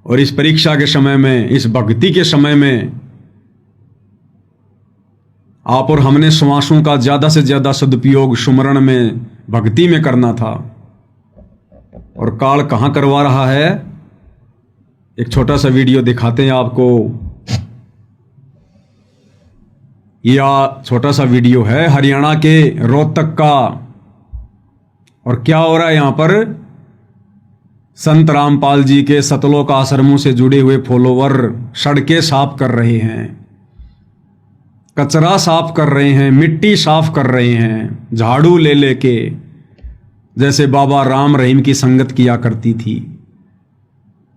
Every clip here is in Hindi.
और इस परीक्षा के समय में, इस भक्ति के समय में आप और हमने श्वासों का ज़्यादा से ज़्यादा सदुपयोग सुमरण में, भक्ति में करना था। और काल कहाँ करवा रहा है, एक छोटा सा वीडियो दिखाते हैं आपको। यह छोटा सा वीडियो है हरियाणा के रोहतक का। और क्या हो रहा है यहाँ पर, संत रामपाल जी के सतलोक आश्रमों से जुड़े हुए फॉलोवर सड़कें साफ कर रहे हैं, कचरा साफ कर रहे हैं, मिट्टी साफ कर रहे हैं, झाड़ू ले लेके, जैसे बाबा राम रहीम की संगत किया करती थी।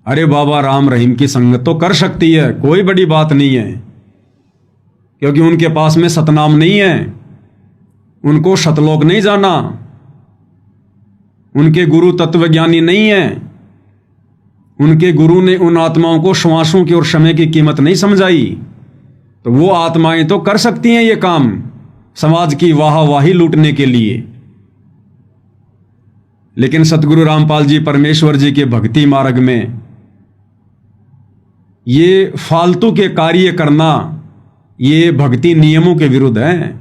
अरे बाबा राम रहीम की संगत तो कर सकती है, कोई बड़ी बात नहीं है, क्योंकि उनके पास में सतनाम नहीं है, उनको सतलोक नहीं जाना, उनके गुरु तत्वज्ञानी नहीं है, उनके गुरु ने उन आत्माओं को श्वासों की और समय की कीमत नहीं समझाई। तो वो आत्माएं तो कर सकती हैं ये काम, समाज की वाहवाही लूटने के लिए। लेकिन सतगुरु रामपाल जी परमेश्वर जी के भक्ति मार्ग में ये फालतू के कार्य करना, ये भक्ति नियमों के विरुद्ध है।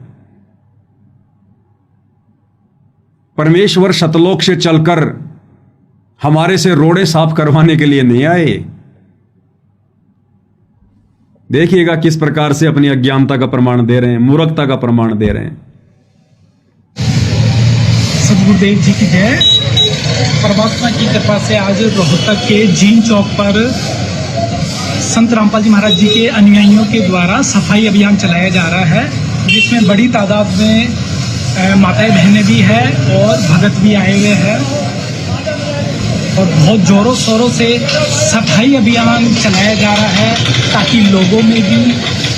परमेश्वर सतलोक से चलकर हमारे से रोड़े साफ करवाने के लिए नहीं आए। देखिएगा किस प्रकार से अपनी अज्ञानता का प्रमाण दे रहे हैं, मूर्खता का प्रमाण दे रहे हैं। सदगुरुदेव जी की जय। परमात्मा की कृपा से आज रोहतक के जीन चौक पर संत रामपाल जी महाराज जी के अनुयायियों के द्वारा सफाई अभियान चलाया जा रहा है, जिसमें बड़ी तादाद में माताएं बहनें भी हैं और भगत भी आए हुए हैं। और बहुत जोरों शोरों से सफाई अभियान चलाया जा रहा है, ताकि लोगों में भी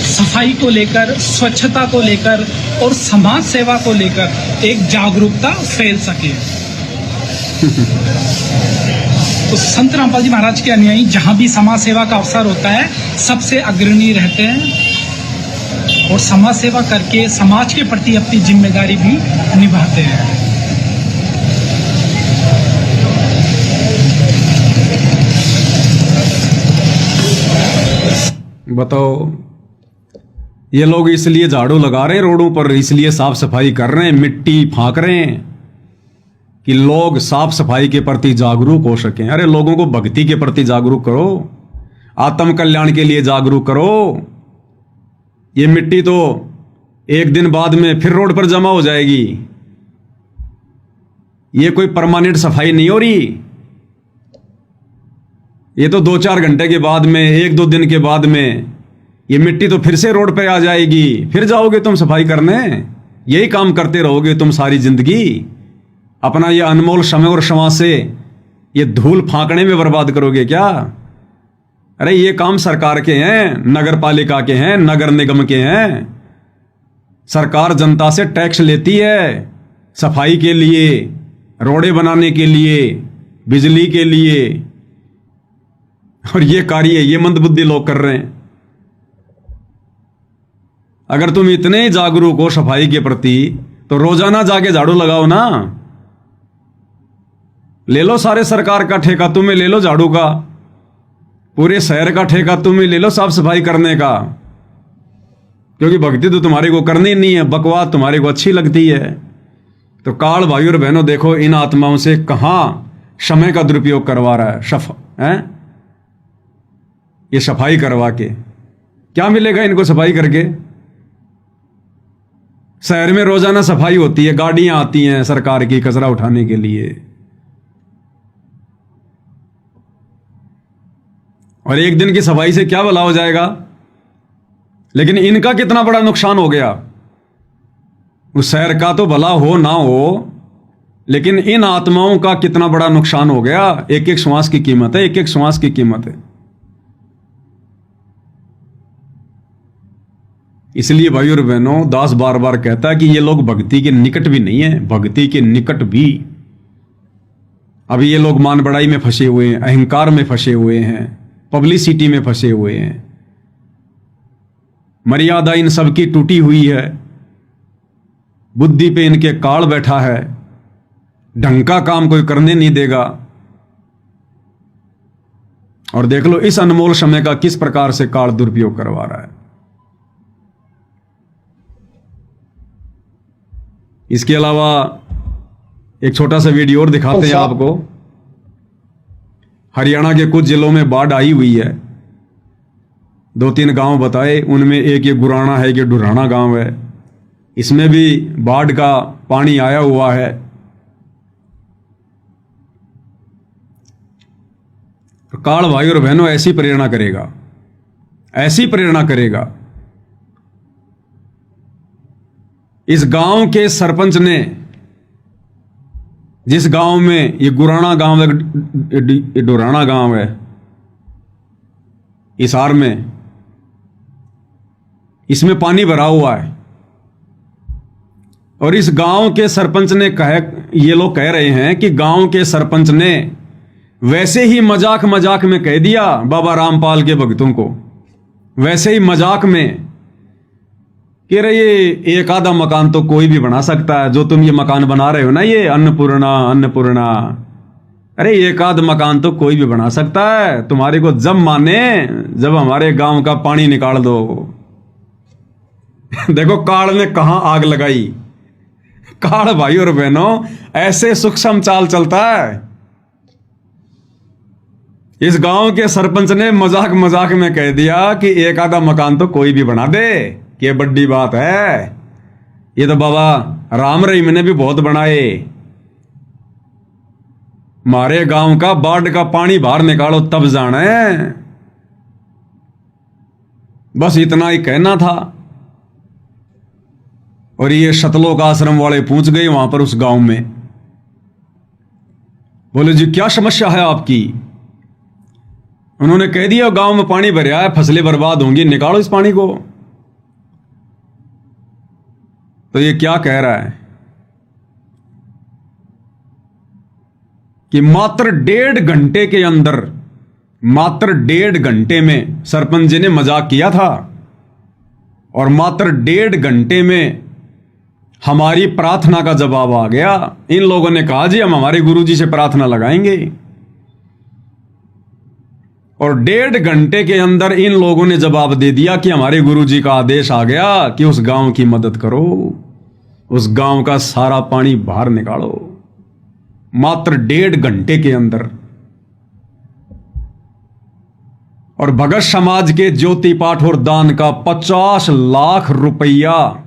सफाई को लेकर, स्वच्छता को लेकर और समाज सेवा को लेकर एक जागरूकता फैल सके। तो संत रामपाल जी महाराज के अनुयायी जहाँ भी समाज सेवा का अवसर होता है सबसे अग्रणी रहते हैं और समाज सेवा करके समाज के प्रति अपनी जिम्मेदारी भी निभाते हैं। बताओ, ये लोग इसलिए झाड़ू लगा रहे हैं रोडों पर, इसलिए साफ सफाई कर रहे हैं, मिट्टी फांक रहे हैं कि लोग साफ सफाई के प्रति जागरूक हो सकें। अरे लोगों को भक्ति के प्रति जागरूक करो, आत्म कल्याण के लिए जागरूक करो। ये मिट्टी तो एक दिन बाद में फिर रोड पर जमा हो जाएगी, ये कोई परमानेंट सफाई नहीं हो रही। ये तो 2-4 घंटे के बाद में, 1-2 दिन के बाद में ये मिट्टी तो फिर से रोड पे आ जाएगी, फिर जाओगे तुम सफाई करने। यही काम करते रहोगे तुम सारी जिंदगी, अपना ये अनमोल समय और श्वास से ये धूल फांकने में बर्बाद करोगे क्या? अरे ये काम सरकार के हैं, नगर पालिका के हैं, नगर निगम के हैं। सरकार जनता से टैक्स लेती है सफाई के लिए, रोडे बनाने के लिए, बिजली के लिए, और ये कार्य ये मंदबुद्धि लोग कर रहे हैं। अगर तुम इतने जागरूक हो सफाई के प्रति तो रोजाना जाके झाड़ू लगाओ ना। ले लो सारे सरकार का ठेका, तुम्हें ले लो झाड़ू का, पूरे शहर का ठेका तुम्हें ले लो साफ सफाई करने का, क्योंकि भक्ति तो तुम्हारे को करनी नहीं है, बकवास तुम्हारे को अच्छी लगती है। तो काल भाई और बहनों, देखो इन आत्माओं से कहां समय का दुरुपयोग करवा रहा है, ये सफाई करवा के क्या मिलेगा इनको? सफाई करके शहर में रोजाना सफाई होती है, गाड़ियां आती हैं सरकार की कचरा उठाने के लिए, और एक दिन की सफाई से क्या भला हो जाएगा? लेकिन इनका कितना बड़ा नुकसान हो गया। उस शहर का तो भला हो ना हो, लेकिन इन आत्माओं का कितना बड़ा नुकसान हो गया। एक एक श्वास की कीमत है, एक एक श्वास की कीमत है। इसलिए भाई और बहनों, दास बार बार कहता है कि ये लोग भक्ति के निकट भी नहीं है, भक्ति के निकट भी। अभी ये लोग मान बढ़ाई में फंसे हुए हैं, अहंकार में फंसे हुए हैं, पब्लिसिटी में फंसे हुए हैं। मर्यादा इन सबकी टूटी हुई है, बुद्धि पे इनके काल बैठा है, ढंग का काम कोई करने नहीं देगा। और देख लो इस अनमोल समय का किस प्रकार से काल दुरुपयोग करवा रहा है। इसके अलावा एक छोटा सा वीडियो और दिखाते हैं आपको। हरियाणा के कुछ जिलों में बाढ़ आई हुई है। 2-3 गांव बताए, उनमें एक ये गुराना है, कि डुराना गांव है। इसमें भी बाढ़ का पानी आया हुआ है। काल भाई और बहनों ऐसी प्रेरणा करेगा, ऐसी प्रेरणा करेगा। इस गांव के सरपंच ने, जिस गांव में ये गुराना गांव है, डुराना गांव है हिसार में, इसमें पानी भरा हुआ है। और इस गांव के सरपंच ने ये लोग कह रहे हैं कि गांव के सरपंच ने वैसे ही मजाक मजाक में कह दिया बाबा रामपाल के भक्तों को, वैसे ही मजाक में कि रे ये एक आधा मकान तो कोई भी बना सकता है, जो तुम ये मकान बना रहे हो ना, ये अन्नपूर्णा अन्नपूर्णा, अरे एक आध मकान तो कोई भी बना सकता है, तुम्हारे को जब माने जब हमारे गांव का पानी निकाल दो। देखो काल ने कहां आग लगाई। काल भाई और बहनों ऐसे सूक्ष्म चाल चलता है। इस गांव के सरपंच ने मजाक मजाक में कह दिया कि एक आधा मकान तो कोई भी बना दे, ये बड़ी बात है, ये तो बाबा राम रहीम ने भी बहुत बनाए। मारे गांव का बाढ़ का पानी बाहर निकालो तब जाने। बस इतना ही कहना था। और ये शतलोक आश्रम वाले पूछ गए वहां पर उस गांव में, बोले जी क्या समस्या है आपकी। उन्होंने कह दिया गांव में पानी भरा है, फसलें बर्बाद होंगी, निकालो इस पानी को। तो ये क्या कह रहा है कि मात्र 1.5 घंटे के अंदर, मात्र 1.5 घंटे में सरपंच जी ने मजाक किया था, और मात्र 1.5 घंटे में हमारी प्रार्थना का जवाब आ गया। इन लोगों ने कहा जी हम हमारे गुरुजी से प्रार्थना लगाएंगे, और 1.5 घंटे के अंदर इन लोगों ने जवाब दे दिया कि हमारे गुरुजी का आदेश आ गया कि उस गांव की मदद करो, उस गांव का सारा पानी बाहर निकालो। मात्र 1.5 घंटे के अंदर। और भगत समाज के ज्योति पाठ और दान का 50 लाख रुपया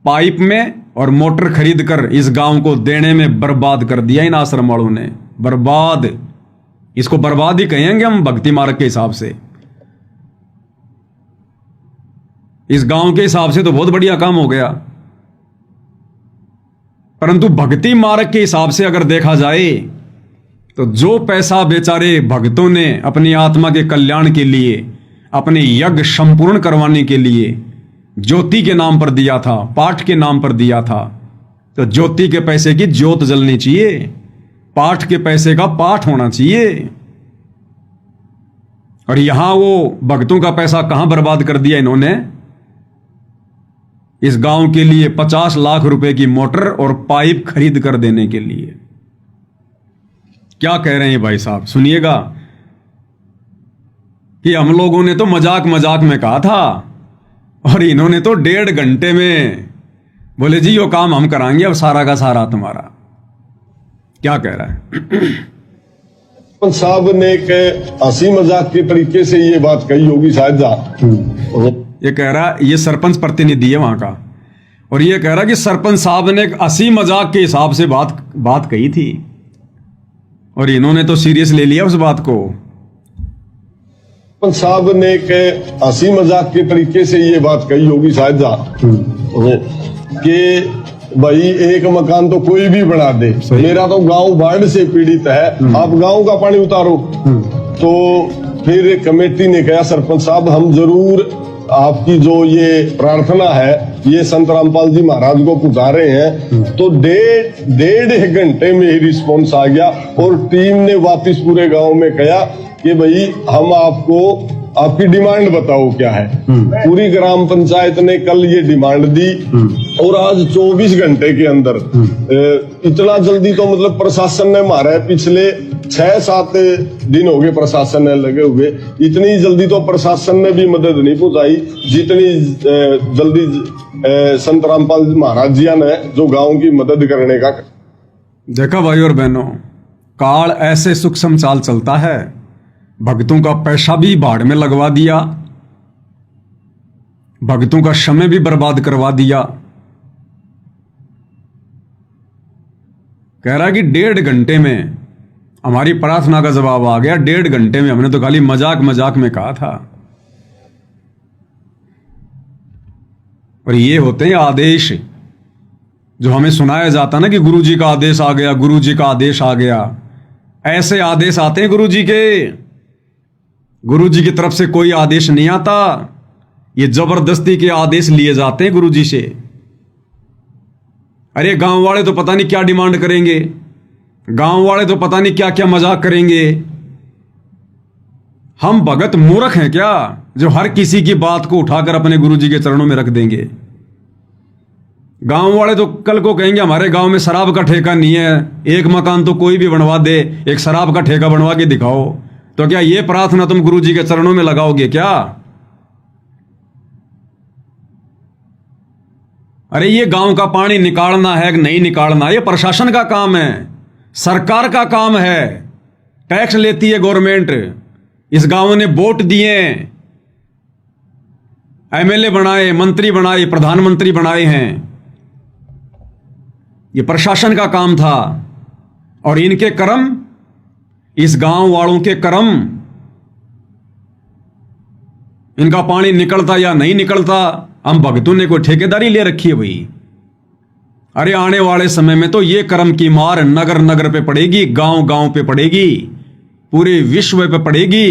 पाइप में और मोटर खरीद कर इस गांव को देने में बर्बाद कर दिया इन आश्रम वालों ने। बर्बाद, इसको बर्बाद ही कहेंगे हम भक्ति मार्ग के हिसाब से। इस गांव के हिसाब से तो बहुत बढ़िया काम हो गया, परंतु भक्ति मार्ग के हिसाब से अगर देखा जाए तो जो पैसा बेचारे भक्तों ने अपनी आत्मा के कल्याण के लिए, अपने यज्ञ संपूर्ण करवाने के लिए ज्योति के नाम पर दिया था, पाठ के नाम पर दिया था, तो ज्योति के पैसे की ज्योत जलनी चाहिए, पाठ के पैसे का पाठ होना चाहिए। और यहां वो भक्तों का पैसा कहां बर्बाद कर दिया इन्होंने। इस गांव के लिए 50 लाख रुपए की मोटर और पाइप खरीद कर देने के लिए। क्या कह रहे हैं भाई साहब, सुनिएगा कि हम लोगों ने तो मजाक मजाक में कहा था, और इन्होंने तो 1.5 घंटे में बोले जी यो काम हम कराएंगे, अब सारा का सारा तुम्हारा। क्या कह रहा है साहब ने एक हंसी मजाक के तरीके से ये बात कही होगी शायद। ये कह रहा, ये सरपंच प्रतिनिधि है वहां का, और ये कह रहा कि सरपंच साहब ने एक हंसी मजाक के हिसाब से बात कही थी, और इन्होंने तो सीरियस ले लिया उस बात को। साहब ने एक हंसी मजाक के तरीके से ये बात कही होगी शायद कि भाई एक मकान तो कोई भी बना दे, मेरा तो गांव बाढ़ से पीड़ित है, आप गांव का पानी उतारो। तो फिर कमेटी ने कहा सरपंच साहब हम जरूर आपकी जो ये प्रार्थना है ये संत रामपाल जी महाराज को पहुंचा रहे हैं। तो 1.5 घंटे में ही रिस्पॉन्स आ गया, और टीम ने वापिस पूरे गांव में कहा कि भाई हम आपको आपकी डिमांड बताओ क्या है। पूरी ग्राम पंचायत ने कल ये डिमांड दी, और आज 24 घंटे के अंदर इतना जल्दी तो मतलब प्रशासन ने मारा है। पिछले 6-7 दिन हो गए प्रशासन ने लगे हुए। इतनी जल्दी तो प्रशासन ने भी मदद नहीं पहुंचाई जितनी जल्दी संत रामपाल महाराज जी ने जो गांव की मदद करने का। देखा भाई और बहनों, काल ऐसे सूक्ष्म चाल चलता है, भक्तों का पैसा भी भाड़ में लगवा दिया, भक्तों का समय भी बर्बाद करवा दिया। कह रहा कि 1.5 घंटे में हमारी प्रार्थना का जवाब आ गया। 1.5 घंटे में, हमने तो खाली मजाक मजाक में कहा था। और ये होते हैं आदेश जो हमें सुनाया जाता ना कि गुरु जी का आदेश आ गया, गुरु जी का आदेश आ गया। ऐसे आदेश आते हैं गुरु जी के। गुरु जी की तरफ से कोई आदेश नहीं आता, ये जबरदस्ती के आदेश लिए जाते हैं गुरु जी से। अरे गांव वाले तो पता नहीं क्या डिमांड करेंगे, गांव वाले तो पता नहीं क्या क्या मजाक करेंगे। हम भगत मूर्ख हैं क्या जो हर किसी की बात को उठाकर अपने गुरु जी के चरणों में रख देंगे? गांव वाले तो कल को कहेंगे हमारे गांव में शराब का ठेका नहीं है, एक मकान तो कोई भी बनवा दे, एक शराब का ठेका बनवा के दिखाओ। तो क्या ये प्रार्थना तुम गुरु जी के चरणों में लगाओगे क्या? अरे ये गांव का पानी निकालना है कि नहीं निकालना, ये प्रशासन का काम है, सरकार का काम है। टैक्स लेती है गवर्नमेंट। इस गांव ने वोट दिए, एमएलए बनाए, मंत्री बनाए, प्रधानमंत्री बनाए हैं। ये प्रशासन का काम था। और इनके कर्म, इस गांव वालों के कर्म, इनका पानी निकलता या नहीं निकलता, हम भक्तों ने कोई ठेकेदारी ले रखी है भाई? अरे आने वाले समय में तो ये कर्म की मार नगर नगर पे पड़ेगी, गांव गांव पे पड़ेगी, पूरे विश्व पे पड़ेगी।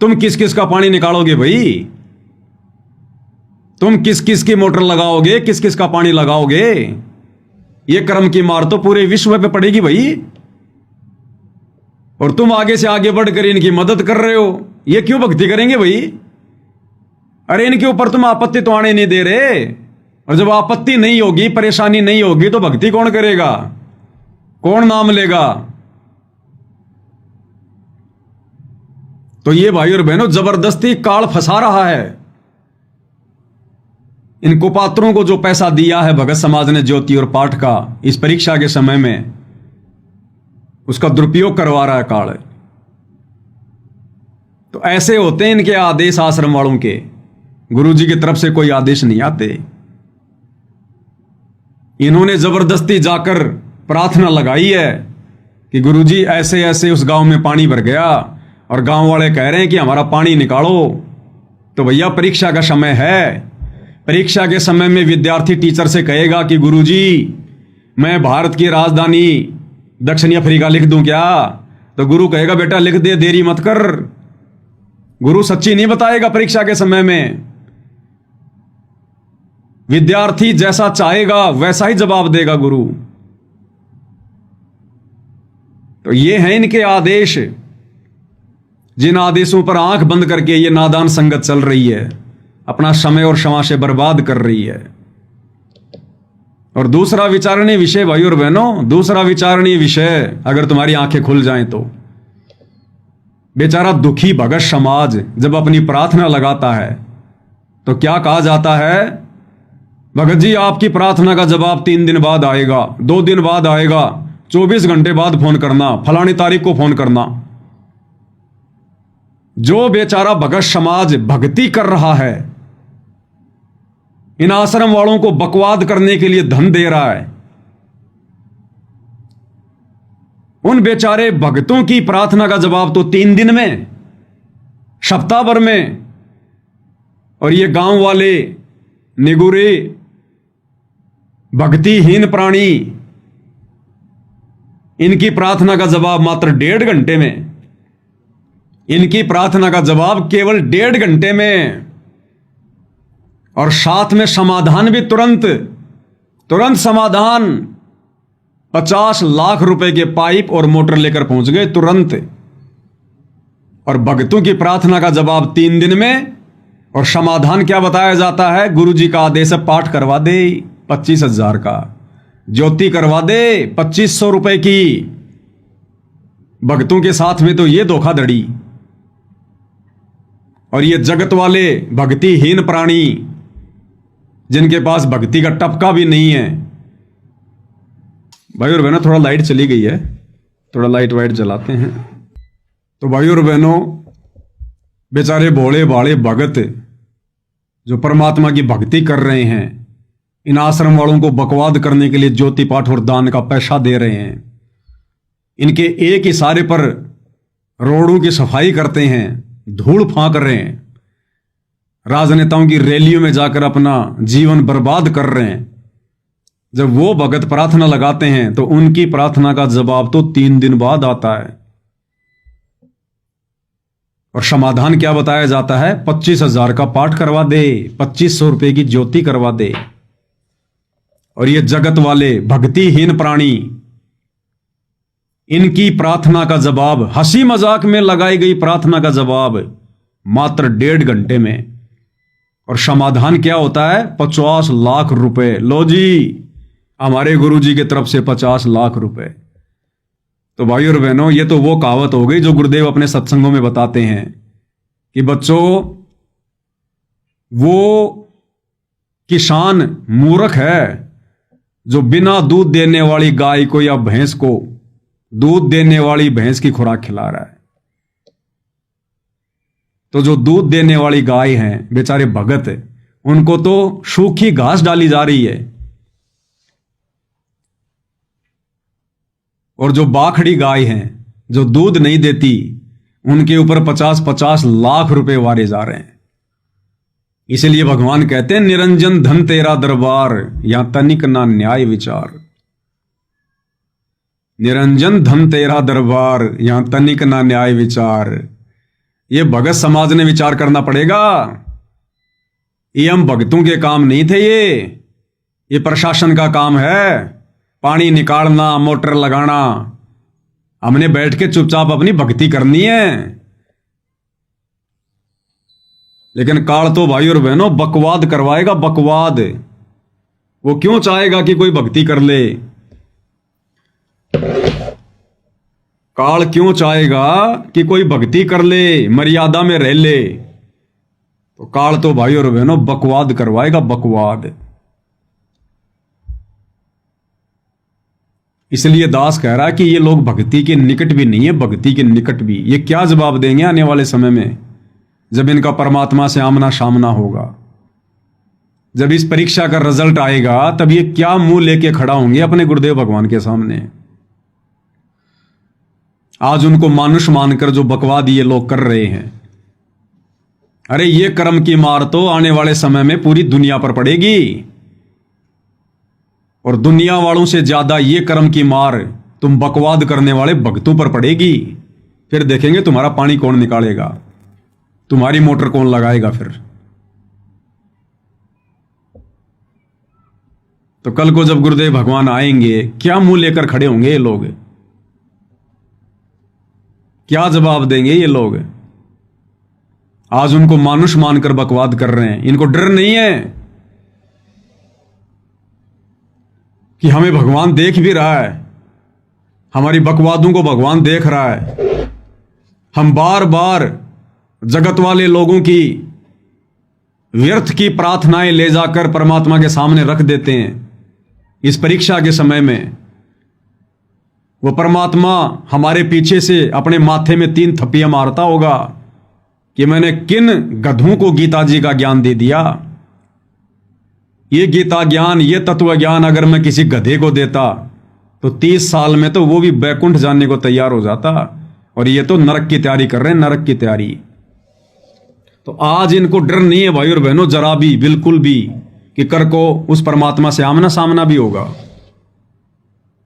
तुम किस किस का पानी निकालोगे भाई? तुम किस किस की मोटर लगाओगे, किस किस का पानी लगाओगे? ये कर्म की मार तो पूरे विश्व पे पड़ेगी भाई। और तुम आगे से आगे बढ़कर इनकी मदद कर रहे हो। ये क्यों भक्ति करेंगे भाई? अरे इनके ऊपर तुम आपत्ति तो आने नहीं दे रहे। और जब आपत्ति नहीं होगी, परेशानी नहीं होगी, तो भक्ति कौन करेगा? कौन नाम लेगा? तो ये भाई और बहनों, जबरदस्ती काल फंसा रहा है। इन कुपात्रों को जो पैसा दिया है भगत समाज ने ज्योति और पाठ का इस परीक्षा के समय में, उसका दुरुपयोग करवा रहा है काल। तो ऐसे होते हैं इनके आदेश आश्रम वालों के। गुरु जी की तरफ से कोई आदेश नहीं आते। इन्होंने जबरदस्ती जाकर प्रार्थना लगाई है कि गुरु जी ऐसे ऐसे उस गांव में पानी भर गया, और गांव वाले कह रहे हैं कि हमारा पानी निकालो। तो भैया परीक्षा का समय है। परीक्षा के समय में विद्यार्थी टीचर से कहेगा कि गुरुजी मैं भारत की राजधानी दक्षिण अफ्रीका लिख दूं क्या? तो गुरु कहेगा बेटा लिख दे, देरी मत कर। गुरु सच्ची नहीं बताएगा परीक्षा के समय में। विद्यार्थी जैसा चाहेगा वैसा ही जवाब देगा गुरु। तो ये हैं इनके आदेश, जिन आदेशों पर आंख बंद करके ये नादान संगत चल रही है, अपना समय और क्षमा से बर्बाद कर रही है। और दूसरा विचारणीय विषय भाई और बहनों, दूसरा विचारणीय विषय, अगर तुम्हारी आंखें खुल जाएं तो बेचारा दुखी भगत समाज जब अपनी प्रार्थना लगाता है तो क्या कहा जाता है? भगत जी आपकी प्रार्थना का जवाब 3 दिन बाद आएगा, 2 दिन बाद आएगा, 24 घंटे बाद फोन करना, फलानी तारीख को फोन करना। जो बेचारा भगत समाज भक्ति कर रहा है, इन आश्रम वालों को बकवाद करने के लिए धन दे रहा है, उन बेचारे भक्तों की प्रार्थना का जवाब तो 3 दिन में, सप्ताह भर में। और ये गांव वाले निगुरे भक्तिहीन प्राणी, इनकी प्रार्थना का जवाब मात्र 1.5 घंटे में। इनकी प्रार्थना का जवाब केवल 1.5 घंटे में, और साथ में समाधान भी तुरंत समाधान। 50 लाख रुपए के पाइप और मोटर लेकर पहुंच गए तुरंत। और भक्तों की प्रार्थना का जवाब 3 दिन में, और समाधान क्या बताया जाता है? गुरु जी का आदेश है पाठ करवा दे 25,000 का, ज्योति करवा दे 2500 रुपए की। भक्तों के साथ में तो ये धोखाधड़ी। और ये जगत वाले भक्तिहीन प्राणी जिनके पास भक्ति का टपका भी नहीं है। भाई और बहनों, थोड़ा लाइट चली गई है, थोड़ा लाइट वाइट जलाते हैं। तो भाई और बहनों, बेचारे भोले भाले भगत जो परमात्मा की भक्ति कर रहे हैं, इन आश्रम वालों को बकवाद करने के लिए ज्योति पाठ और दान का पैसा दे रहे हैं। इनके एक इशारे पर रोडों की सफाई करते हैं, धूल फांक रहे हैं, राजनेताओं की रैलियों में जाकर अपना जीवन बर्बाद कर रहे हैं। जब वो भगत प्रार्थना लगाते हैं तो उनकी प्रार्थना का जवाब तो 3 दिन बाद आता है। और समाधान क्या बताया जाता है? 25,000 का पाठ करवा दे, 2500 रुपए की ज्योति करवा दे। और ये जगत वाले भक्तिहीन प्राणी, इनकी प्रार्थना का जवाब, हंसी मजाक में लगाई गई प्रार्थना का जवाब मात्र 1.5 घंटे में। और समाधान क्या होता है? 50 लाख रुपए। लो जी, हमारे गुरुजी की तरफ से 50 लाख रुपए। तो भाई और बहनों, ये तो वो कहावत हो गई जो गुरुदेव अपने सत्संगों में बताते हैं कि बच्चों, वो किसान मूर्ख है जो बिना दूध देने वाली गाय को या भैंस को दूध देने वाली भैंस की खुराक खिला रहा है। तो जो दूध देने वाली गाय हैं, बेचारे भगत, उनको तो सूखी घास डाली जा रही है। और जो बाखड़ी गाय हैं, जो दूध नहीं देती, उनके ऊपर 50-50 लाख रुपए वारे जा रहे हैं। इसलिए भगवान कहते हैं, निरंजन धन तेरा दरबार, यहां तनिक ना न्याय विचार। निरंजन धन तेरा दरबार, यहां तनिक ना न्याय विचार। ये भगत समाज ने विचार करना पड़ेगा। ये हम भक्तों के काम नहीं थे, ये प्रशासन का काम है। पानी निकालना, मोटर लगाना, हमने बैठ के चुपचाप अपनी भक्ति करनी है। लेकिन काल तो भाई और बहनों बकवाद करवाएगा, बकवाद। वो क्यों चाहेगा कि कोई भक्ति कर ले? काल क्यों चाहेगा कि कोई भक्ति कर ले, मर्यादा में रह ले? तो काल तो भाई और बहनों बकवाद करवाएगा, बकवाद। इसलिए दास कह रहा है कि ये लोग भक्ति के निकट भी नहीं है, भक्ति के निकट भी। ये क्या जवाब देंगे आने वाले समय में, जब इनका परमात्मा से आमना सामना होगा? जब इस परीक्षा का रिजल्ट आएगा, तब ये क्या मुंह लेके खड़ा होंगे अपने गुरुदेव भगवान के सामने? आज उनको मानुष मानकर जो बकवाद ये लोग कर रहे हैं, अरे ये कर्म की मार तो आने वाले समय में पूरी दुनिया पर पड़ेगी। और दुनिया वालों से ज्यादा ये कर्म की मार तुम बकवाद करने वाले भक्तों पर पड़ेगी। फिर देखेंगे तुम्हारा पानी कौन निकालेगा, तुम्हारी मोटर कौन लगाएगा फिर। तो कल को जब गुरुदेव भगवान आएंगे, क्या मुंह लेकर खड़े होंगे ये लोग? क्या जवाब देंगे ये लोग? आज उनको मानुष मानकर बकवाद कर रहे हैं। इनको डर नहीं है कि हमें भगवान देख भी रहा है, हमारी बकवादों को भगवान देख रहा है। हम बार बार जगत वाले लोगों की व्यर्थ की प्रार्थनाएं ले जाकर परमात्मा के सामने रख देते हैं। इस परीक्षा के समय में वो परमात्मा हमारे पीछे से अपने माथे में 3 थप्पियां मारता होगा कि मैंने किन गधों को गीता जी का ज्ञान दे दिया। ये गीता ज्ञान, ये तत्व ज्ञान अगर मैं किसी गधे को देता तो 30 साल में तो वो भी बैकुंठ जाने को तैयार हो जाता। और ये तो नरक की तैयारी कर रहे हैं, नरक की तैयारी। तो आज इनको डर नहीं है भाई और बहनों, जरा भी, बिल्कुल भी, कि कर को उस परमात्मा से आमना सामना भी होगा।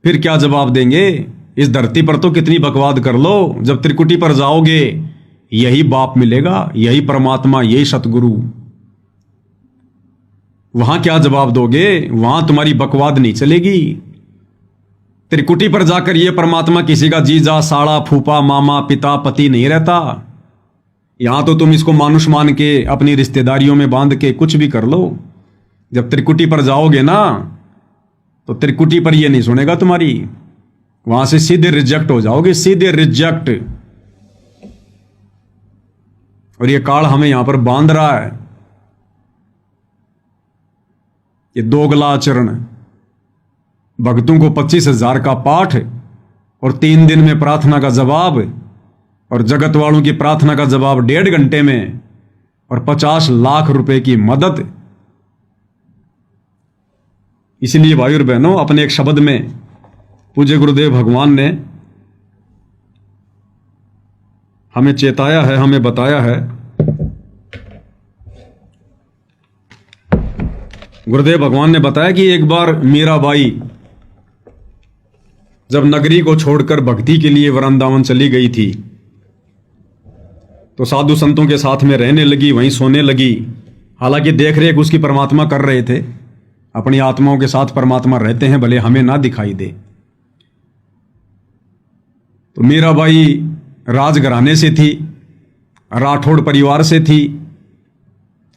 फिर क्या जवाब देंगे? इस धरती पर तो कितनी बकवाद कर लो, जब त्रिकुटी पर जाओगे यही बाप मिलेगा, यही परमात्मा, यही सतगुरु। वहां क्या जवाब दोगे? वहां तुम्हारी बकवाद नहीं चलेगी। त्रिकुटी पर जाकर यह परमात्मा किसी का जीजा, साड़ा, फूफा, मामा, पिता, पति नहीं रहता। यहां तो तुम इसको मानुष मान के अपनी रिश्तेदारियों में बांध के कुछ भी कर लो। जब त्रिकुटी पर जाओगे ना, तो त्रिकुटी पर यह नहीं सुनेगा तुम्हारी। वहां से सीधे रिजेक्ट हो जाओगे, सीधे रिजेक्ट। और ये काल हमें यहां पर बांध रहा है, ये दोगला आचरण। भक्तों को 25,000 का पाठ और 3 दिन में प्रार्थना का जवाब, और जगत वालों की प्रार्थना का जवाब 1.5 घंटे में, और 50 लाख रुपए की मदद। इसलिए भाई और बहनों, अपने एक शब्द में पूज्य गुरुदेव भगवान ने हमें चेताया है, हमें बताया है। गुरुदेव भगवान ने बताया कि एक बार मीराबाई जब नगरी को छोड़कर भक्ति के लिए वृंदावन चली गई थी, तो साधु संतों के साथ में रहने लगी, वहीं सोने लगी। हालांकि देख रेख उसकी परमात्मा कर रहे थे, अपनी आत्माओं के साथ परमात्मा रहते हैं, भले हमें ना दिखाई दे। तो मीराबाई राजघराने से थी, राठौड़ परिवार से थी,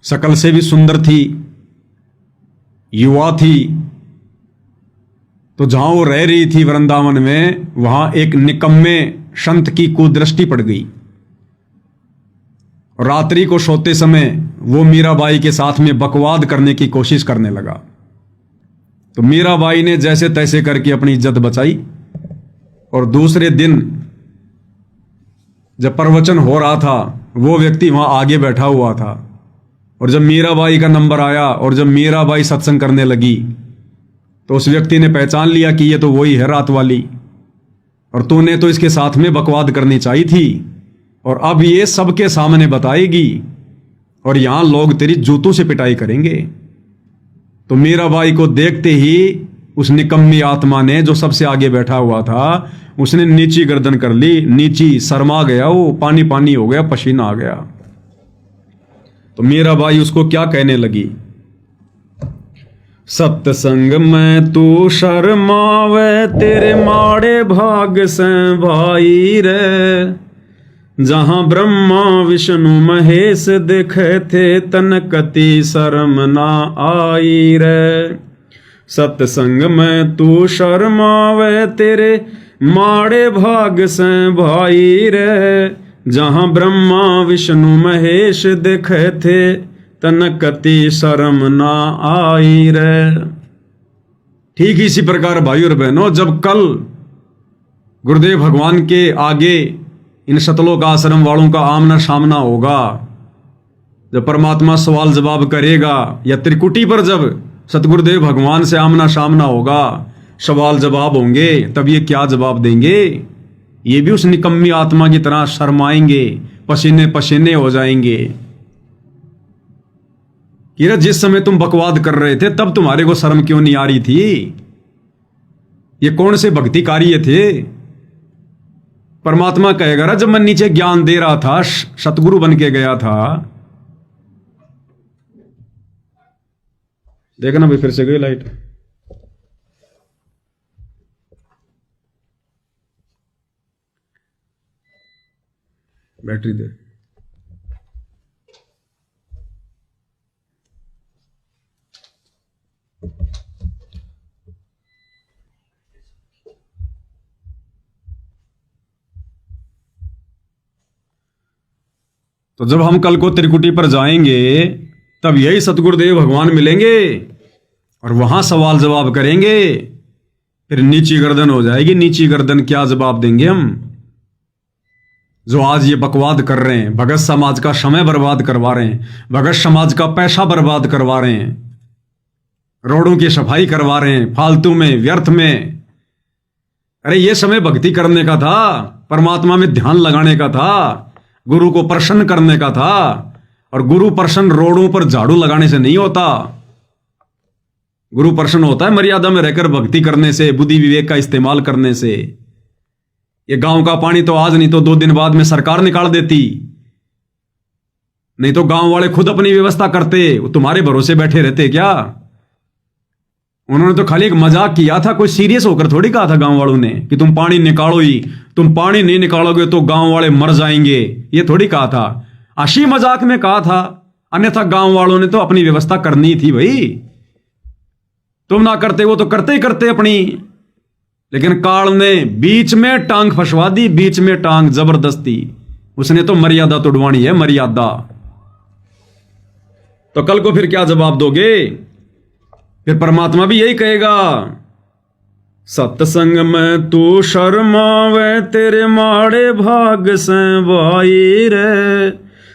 शकल से भी सुंदर थी, युवा थी। तो जहां वो रह रही थी वृंदावन में, वहां एक निकम्मे संत की कुदृष्टि पड़ गई। रात्रि को सोते समय वो मीराबाई के साथ में बकवाद करने की कोशिश करने लगा। तो मीराबाई ने जैसे तैसे करके अपनी इज्जत बचाई, और दूसरे दिन जब प्रवचन हो रहा था, वो व्यक्ति वहां आगे बैठा हुआ था, और जब मीराबाई का नंबर आया और जब मीराबाई सत्संग करने लगी, तो उस व्यक्ति ने पहचान लिया कि ये तो वही है रात वाली, और तूने तो इसके साथ में बकवाद करनी चाहिए थी, और अब ये सबके सामने बताएगी, और यहां लोग तेरी जूतों से पिटाई करेंगे। तो मीराबाई को देखते ही उस निकम्मी आत्मा ने, जो सबसे आगे बैठा हुआ था, उसने नीची गर्दन कर ली, नीची, शर्मा गया वो, पानी पानी हो गया, पसीना आ गया। तो मीराबाई उसको क्या कहने लगी, सत्संग में तू शर्मावे, तेरे माड़े भाग से भाई रे। जहां ब्रह्मा विष्णु महेश दिखे थे, तनकती शर्म ना आई रे। सत्संग में तू शर्मावे, तेरे माड़े भाग से भाई रे। जहां ब्रह्मा विष्णु महेश दिखे थे, तनकती शर्म ना आई रे। ठीक इसी प्रकार भाई और बहनों, जब कल गुरुदेव भगवान के आगे इन शतलोक आश्रम वालों का आमना सामना होगा, जब परमात्मा सवाल जवाब करेगा, या त्रिकुटी पर जब सतगुरुदेव भगवान से आमना सामना होगा, सवाल जवाब होंगे, तब ये क्या जवाब देंगे? ये भी उस निकम्मी आत्मा की तरह शर्माएंगे, पसीने पसीने हो जाएंगे। कि जिस समय तुम बकवाद कर रहे थे, तब तुम्हारे को शर्म क्यों नहीं आ रही थी? ये कौन से भक्ति कार्य थे? परमात्मा कहेगा, जब मैं नीचे ज्ञान दे रहा था, सतगुरु बन के गया था। देखना भाई, फिर से गई लाइट। बैटरी दे। तो जब हम कल को त्रिकुटी पर जाएंगे, तब यही सतगुरुदेव भगवान मिलेंगे और वहां सवाल जवाब करेंगे। फिर नीची गर्दन हो जाएगी, नीची गर्दन। क्या जवाब देंगे हम, जो आज ये बकवाद कर रहे हैं, भगत समाज का समय बर्बाद करवा रहे हैं, भगत समाज का पैसा बर्बाद करवा रहे हैं, रोडों की सफाई करवा रहे हैं फालतू में, व्यर्थ में। अरे ये समय भक्ति करने का था, परमात्मा में ध्यान लगाने का था, गुरु को प्रसन्न करने का था। और गुरु प्रसन्न रोडों पर झाड़ू लगाने से नहीं होता। गुरु प्रसन्न होता है मर्यादा में रहकर भक्ति करने से, बुद्धि विवेक का इस्तेमाल करने से। ये गांव का पानी तो आज नहीं तो 2 दिन बाद में सरकार निकाल देती, नहीं तो गांव वाले खुद अपनी व्यवस्था करते। वो तुम्हारे भरोसे बैठे रहते क्या? उन्होंने तो खाली एक मजाक किया था, कोई सीरियस होकर थोड़ी कहा था गांव वालों ने कि तुम पानी निकालो ही, तुम पानी नहीं निकालोगे तो गांव वाले मर जाएंगे, ये थोड़ी कहा था। हंसी मजाक में कहा था, अन्यथा गांव वालों ने तो अपनी व्यवस्था करनी थी भाई। तुम ना करते, वो तो करते ही करते अपनी। लेकिन काल ने बीच में टांग फंसवा दी, बीच में टांग जबरदस्ती। उसने तो मर्यादा तोड़वानी है, मर्यादा। तो कल को फिर क्या जवाब दोगे? फिर परमात्मा भी यही कहेगा, सत्संग में तू शर्मावे तेरे माड़े भाग से भाई रे,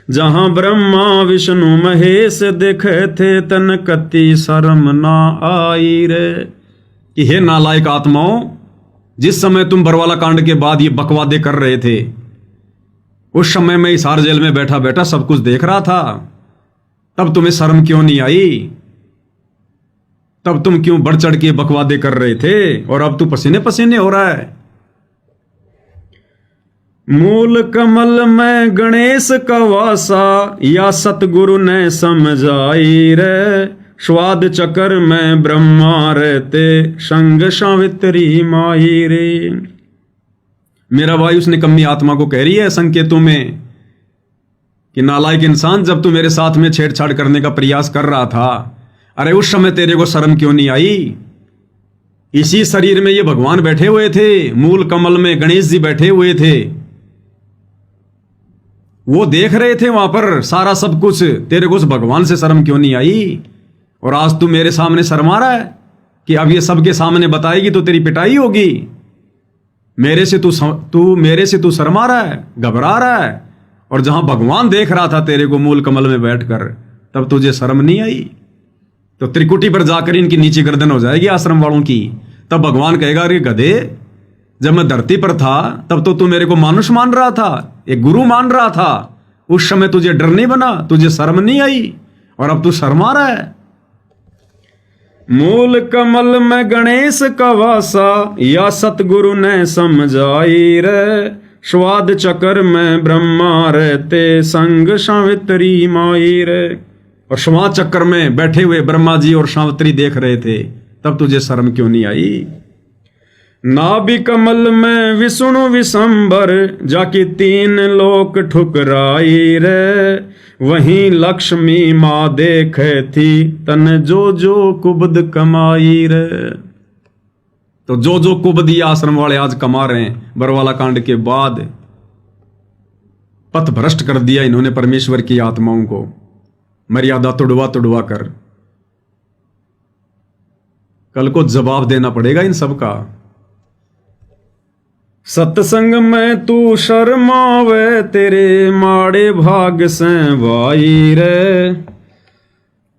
जहां ब्रह्मा विष्णु महेश देखे थे तन कति शर्म ना आई रे। कि हे नालायक आत्माओं, जिस समय तुम बरवाला कांड के बाद ये बकवादे कर रहे थे, उस समय मैं हिसार जेल में बैठा बैठा सब कुछ देख रहा था। तब तुम्हें शर्म क्यों नहीं आई? तब तुम क्यों बढ़ चढ़ के बकवादे कर रहे थे? और अब तू पसीने पसीने हो रहा है। मूल कमल में गणेश का वासा, या सतगुरु ने समझाई रे, स्वाद चक्र में ब्रह्मा रहते संग सावित्री माई रे। मेरा भाई उस निकम्मी आत्मा को कह रही है संकेतों में कि नालायक इंसान, जब तू मेरे साथ में छेड़छाड़ करने का प्रयास कर रहा था, अरे उस समय तेरे को शर्म क्यों नहीं आई? इसी शरीर में ये भगवान बैठे हुए थे, मूल कमल में गणेश जी बैठे हुए थे, वो देख रहे थे वहां पर सारा सब कुछ। तेरे को उस भगवान से शर्म क्यों नहीं आई? और आज तू मेरे सामने शर्मा रहा है कि अब ये सबके सामने बताएगी तो तेरी पिटाई होगी। मेरे से तू शर्मा रहा है, घबरा रहा है, और जहां भगवान देख रहा था तेरे को मूल कमल में बैठकर, तब तुझे शर्म नहीं आई? तो त्रिकुटी पर जाकर इनकी नीची गर्दन हो जाएगी आश्रम वालों की। तब भगवान कहेगा, अरे गधे, जब मैं धरती पर था तब तो तू मेरे को मानुष मान रहा था, एक गुरु मान रहा था। उस समय तुझे डर नहीं बना, तुझे शर्म नहीं आई, और अब तू शर्मा रहा है। मूल कमल में गणेश का वासा, या सतगुरु ने समझाई रे, स्वाद चक्र में ब्रह्मा रहते संग सावित्री माई रे। और स्वाद चक्र में बैठे हुए ब्रह्मा जी और सावित्री देख रहे थे, तब तुझे शर्म क्यों नहीं आई? नाभि कमल में विष्णु विशंबर, जाके 3 लोक ठुकराई रे, वहीं लक्ष्मी माँ देखे थी तन जो जो कुबद कमाई रे। तो जो जो कुबद ये आश्रम वाले आज कमा रहे हैं, बरवाला कांड के बाद पथ भ्रष्ट कर दिया इन्होंने परमेश्वर की आत्माओं को, मर्यादा तोड़वा तोड़वा कर। कल को जवाब देना पड़ेगा इन सब का। सत्संग में तू शर्मावे तेरे माड़े भाग से भाई रे,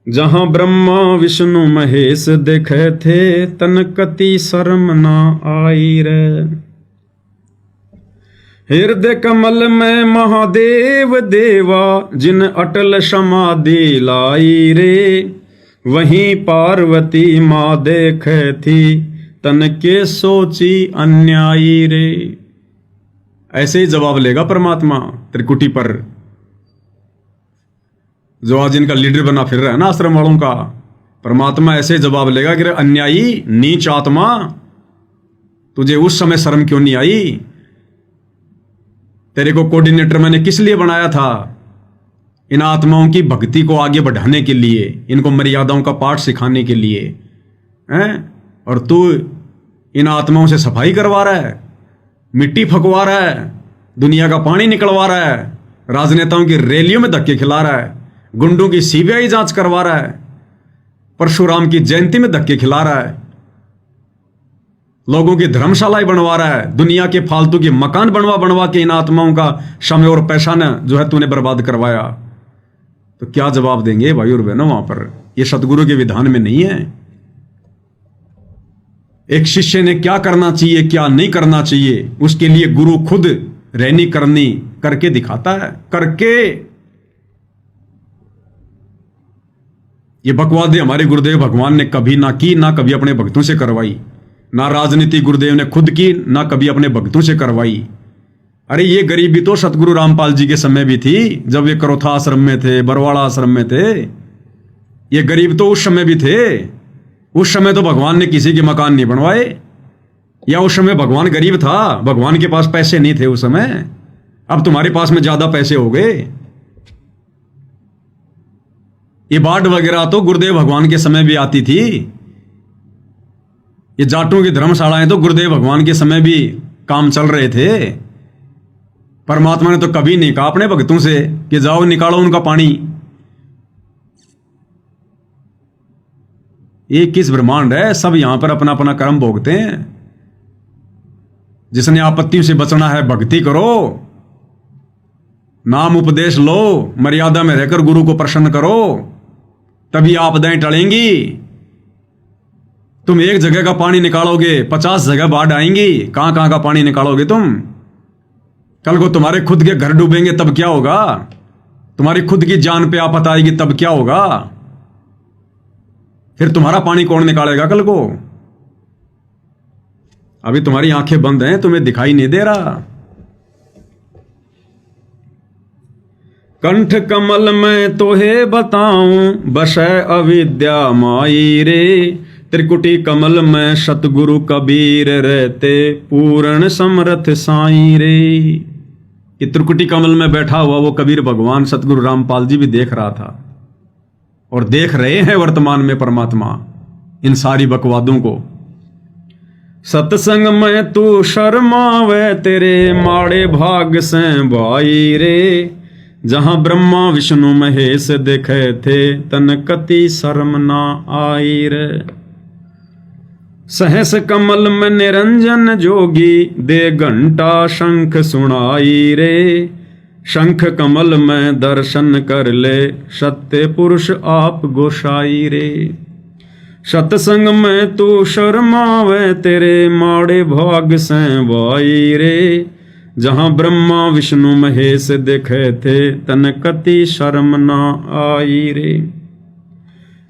जहां ब्रह्मा विष्णु महेश देखे थे तन कति शर्म ना आई रे। हृदय कमल में महादेव देवा, जिन अटल समाधि लाई रे, वहीं पार्वती माँ देखे थी तन के सोची अन्यायी रे। ऐसे ही जवाब लेगा परमात्मा त्रिकुटी पर, जो आज इनका लीडर बना फिर रहा है ना आश्रम वालों का। परमात्मा ऐसे जवाब लेगा कि अन्यायी नीच आत्मा, तुझे उस समय शर्म क्यों नहीं आई? तेरे को कोऑर्डिनेटर मैंने किस लिए बनाया था? इन आत्माओं की भक्ति को आगे बढ़ाने के लिए, इनको मर्यादाओं का पाठ सिखाने के लिए हैं? और तू इन आत्माओं से सफाई करवा रहा है, मिट्टी फकवा रहा है, दुनिया का पानी निकलवा रहा है, राजनेताओं की रैलियों में धक्के खिला रहा है, गुंडों की सीबीआई जांच करवा रहा है, परशुराम की जयंती में धक्के खिला रहा है, लोगों की धर्मशालाएं बनवा रहा है, दुनिया के फालतू के मकान बनवा के इन आत्माओं का समय और पैसा न जो है तूने बर्बाद करवाया। तो क्या जवाब देंगे भाई और बहनों वहां पर? ये सतगुरु के विधान में नहीं है। एक शिष्य ने क्या करना चाहिए क्या नहीं करना चाहिए, उसके लिए गुरु खुद रहनी करनी करके दिखाता है। करके ये बकवादे हमारे गुरुदेव भगवान ने कभी ना की, ना कभी अपने भक्तों से करवाई, ना राजनीति गुरुदेव ने खुद की, ना कभी अपने भक्तों से करवाई। अरे ये गरीबी तो सतगुरु रामपाल जी के समय भी थी, जब वे करोथा आश्रम में थे, बरवाड़ा आश्रम में थे। ये गरीब तो उस समय भी थे। उस समय तो भगवान ने किसी के मकान नहीं बनवाए, या उस समय भगवान गरीब था, भगवान के पास पैसे नहीं थे उस समय। अब तुम्हारे पास में ज्यादा पैसे हो गए। ये बाढ़ वगैरह तो गुरुदेव भगवान के समय भी आती थी। ये जाटों की धर्मशालाएं तो गुरुदेव भगवान के समय भी काम चल रहे थे। परमात्मा ने तो कभी नहीं कहा अपने भक्तों से कि जाओ निकालो उनका पानी। ये किस ब्रह्मांड है, सब यहां पर अपना अपना कर्म भोगते हैं। जिसने आपत्तियों से बचना है भक्ति करो, नाम उपदेश लो, मर्यादा में रहकर गुरु को प्रसन्न करो, तभी आपदाएं टलेंगी। तुम एक जगह का पानी निकालोगे 50 जगह बाढ़ आएंगी, कहां कहां का पानी निकालोगे तुम? कल को तुम्हारे खुद के घर डूबेंगे तब क्या होगा? तुम्हारी खुद की जान पे आफत आएगी तब क्या होगा? फिर तुम्हारा पानी कौन निकालेगा कल को? अभी तुम्हारी आंखें बंद हैं, तुम्हें दिखाई नहीं दे रहा। कंठ कमल में तोहे बताऊं, बसै अविद्या माई रे। त्रिकुटी कमल में सतगुरु कबीर रहते, पूर्ण समर्थ साईं रे। ये त्रिकुटी कमल में बैठा हुआ वो कबीर भगवान सतगुरु रामपाल जी भी देख रहा था, और देख रहे हैं वर्तमान में परमात्मा इन सारी बकवादों को। सत्संग में तू शर्मावे, तेरे माड़े भाग से भाई रे। जहां ब्रह्मा विष्णु महेश देखे थे, तन कति शर्म ना आई रे। सहस कमल में निरंजन जोगी, दे घंटा शंख सुनाई रे। शंख कमल में दर्शन कर ले, सत्य पुरुष आप गोसाई रे। सत्संग में तू शर्मावे, तेरे माड़े भाग से भाई रे। जहां ब्रह्मा विष्णु महेश देखे थे, तन कति शर्म ना आई रे।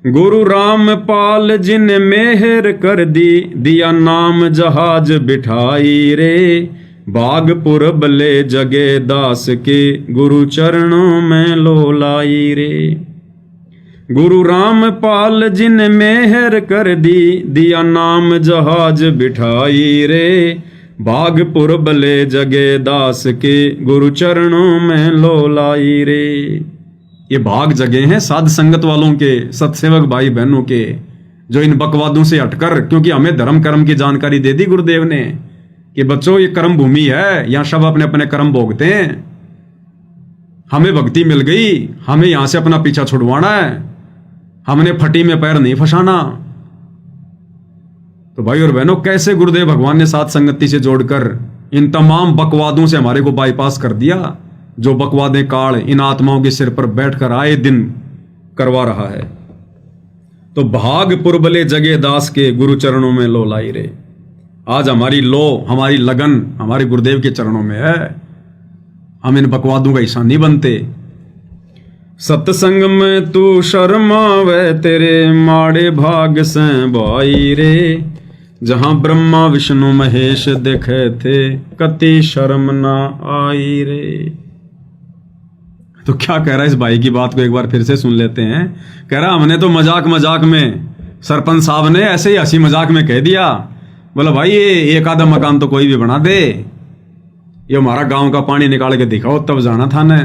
गुरु रामपाल जिन मेहर कर दी, दिया नाम जहाज बिठाई रे। बागपुर बले जगे दास के, गुरु चरणों में लोलाई रे। गुरु रामपाल जिन मेहर कर दी, दिया नाम जहाज बिठाई रे। बागपुर बले जगे दास के, गुरु चरणों में लोलाई रे। ये भाग जगे हैं साध संगत वालों के, सत्सेवक भाई बहनों के, जो इन बकवादों से हटकर, क्योंकि हमें धर्म कर्म की जानकारी दे दी गुरुदेव ने कि बच्चों ये कर्म भूमि है, यहां सब अपने अपने कर्म भोगते हैं। हमें भक्ति मिल गई, हमें यहां से अपना पीछा छुड़वाना है, हमने फटी में पैर नहीं फंसाना। तो भाई और बहनों, कैसे गुरुदेव भगवान ने साथ संगति से जोड़कर इन तमाम बकवादों से हमारे को बाईपास कर दिया, जो बकवादे काल इन आत्माओं के सिर पर बैठकर आए दिन करवा रहा है। तो भाग पुरबले जगे दास के, गुरु चरणों में लो लाई रे। आज हमारी लो, हमारी लगन हमारे गुरुदेव के चरणों में है। हम इन बकवादों का हिस्सा नहीं बनते। सत्संग में तू शर्मावे, तेरे माड़े भाग से भाई रे। जहां ब्रह्मा विष्णु महेश देखे थे, कति शर्म ना आई रे। तो क्या कह रहा है इस भाई की बात को एक बार फिर से सुन लेते हैं। कह रहा हमने तो मजाक मजाक में, सरपंच साहब ने ऐसे ही हंसी मजाक में कह दिया, बोला भाई ये एक आधा मकान तो कोई भी बना दे, ये हमारा गांव का पानी निकाल के दिखाओ, तब जाना था ने।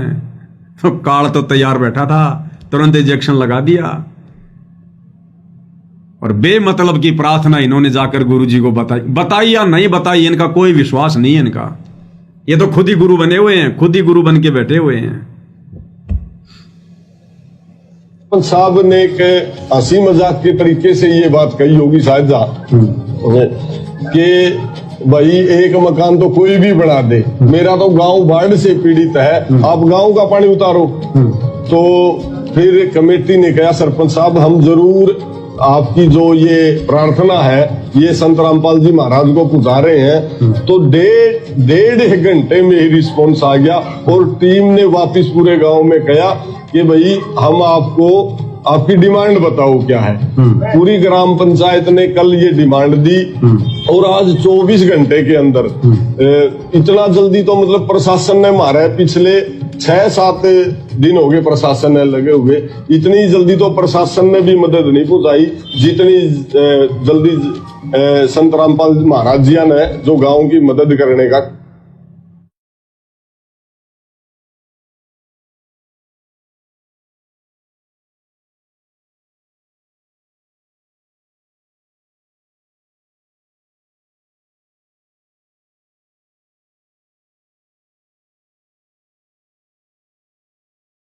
तो काल तो तैयार बैठा था, तुरंत इंजेक्शन लगा दिया। और बेमतलब की प्रार्थना इन्होंने जाकर गुरुजी को बताई या नहीं बताई, इनका कोई विश्वास नहीं है इनका। ये तो खुद ही गुरु बने हुए हैं, खुद ही गुरु बन के बैठे हुए हैं। साहब ने एक हंसी मजाक के तरीके से ये बात कही होगी शायद कि भाई एक मकान तो कोई भी बना दे, मेरा तो गांव बाढ़ से पीड़ित है, आप गांव का पानी उतारो। तो फिर कमेटी ने कहा सरपंच साहब हम जरूर आपकी जो ये प्रार्थना है ये संत रामपाल जी महाराज को पहुंचा रहे हैं। तो डेढ़ घंटे में ही रिस्पॉन्स आ गया और टीम ने वापस पूरे गांव में कहा कि भाई हम आपको आपकी डिमांड बताओ क्या है। पूरी ग्राम पंचायत ने कल ये डिमांड दी और आज 24 घंटे के अंदर इतना जल्दी तो मतलब प्रशासन ने मारा है, पिछले 6-7 दिन हो गए प्रशासन ने लगे हुए, इतनी जल्दी तो प्रशासन ने भी मदद नहीं पहुंचाई जितनी जल्दी संत रामपाल महाराज जी ने जो गांव की मदद करने का